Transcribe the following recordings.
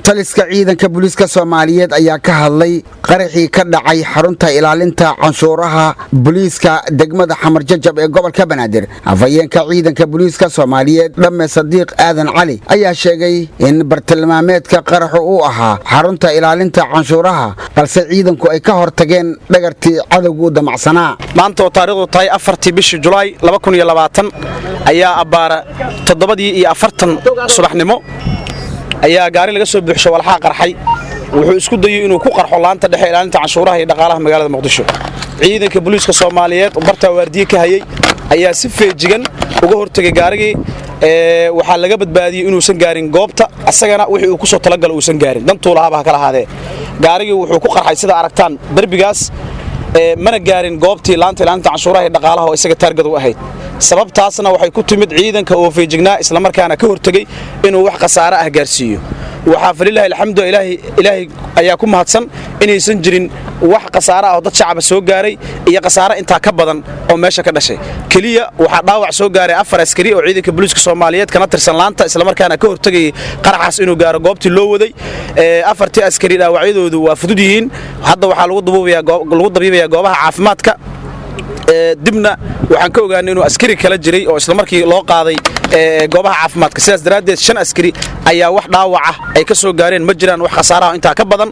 taliska ciidanka booliiska Soomaaliyeed ayaa ka hadlay qaraxii ka dhacay xarunta ilaalinta canshuuraha booliiska degmada Xamar Jajab ee gobolka Banaadir. Afhayeenka ciidanka booliiska Soomaaliyeed Dhamme Sadiiq Aadan Cali ayaa sheegay in bartilmaameedka qaraxu uu ahaa xarunta ilaalinta canshuuraha balse ciidanku ay ka hortageen dhagartii cadawgu damacsanaa. maanta oo taariikhdu tahay 4 bishii Julaay 2020 ayaa abaara 7:40 subaxnimo ayaa gaari laga soo buuxshay walxa qarxay wuxuu isku dayay inuu ku qarxo laanta dhexe ilaalinta canshuuraha iyo dhaqaalaha magaalada Muqdisho. ciidanka booliiska Soomaaliyeed oo barta waardiye ka hayay ayaa si feejigan uga hortagay gaarigii waxaa laga badbaadiyay inuusan gaarin goobta asagana wixii uu ku soo talagalay uusan gaarin dantuu lahaaba kala haadee gaarigii wuxuu ku qarxay sida aragtaan darbigaas mana gaarin goobtii laanta ilaalinta canshuuraha iyo dhaqaalaha oo isaga taargad u ahayd sababtaasna waxay ku timid ciidanka oo feejignaa isla markaana ka hortagay inuu wax khasaare ah gaarsiiyo waxa falilaha alxamdu ilaahi ayaa ku mahadsan inaysan jirin wax khasaare ah oo dad shacab soo gaaray iyo khasaare inta ka badan oo meesha ka dhashay kaliya waxa dhaawac soo gaaray 4 askari oo ciidanka booliiska Soomaaliyeed kana tirsan laanta isla markaana ka hortagay qaraxaas inuu gaaro goobtii loo waday 4 askari dhaawacyadoodu waa fudud yihiin hadda waxa lagu dabiibayaa goobaha caafimaadka dibna waxaan ka ogaanay inuu askari kala jiray oo isla markii loo qaaday goobaha caafimaadka sidaas daraadeed 5 askari ayaa wax dhaawac ah ay ka soo gaareen ma jiraan wax khasaaraha inta ka badan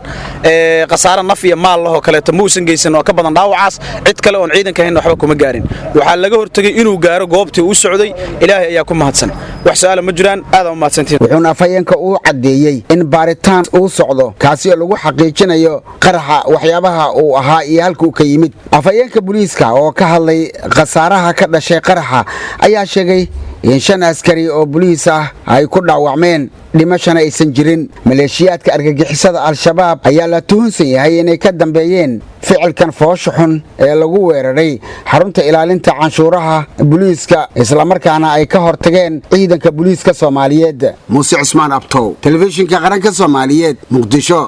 khasaare naf iyo maal laho kale muusan geysan oo ka badan dhaawacaas cid kale oo ciidanka ahayn waxba kuma gaarin waxa laga hortagay inuu gaaro goobtii uu socday ilaahay ayaa ku mahadsan wax su'aalo ma jiraan aad u mahadsantiin wuxuuna afhayeenka uu cadeeyay in baaritaan uu socdo kaasi oo lagu xaqiijinayo qaraxa waxyaabaha uu ahaa iyo halka uu ka yimid afhayeenka booliiska oo ka hadlay khasaaraha ka dhashay qaraxa ayaa sheegay in 5 askari oo booliis ah ay ku dhaawacmeen dhimashana aysan jirin maleeshiyaadka argagixisada al-shabaab ayaa la tuhunsan yahay inay ka dambeeyeen ficilkan foosho xun ee lagu weeraray xarunta ilaalinta canshuuraha booliiska isla markaana ay ka hortageen ciidanka booliiska Soomaaliyeed Muuse Cismaan Abtow telefishinka qaranka Soomaaliyeed Muqdisho.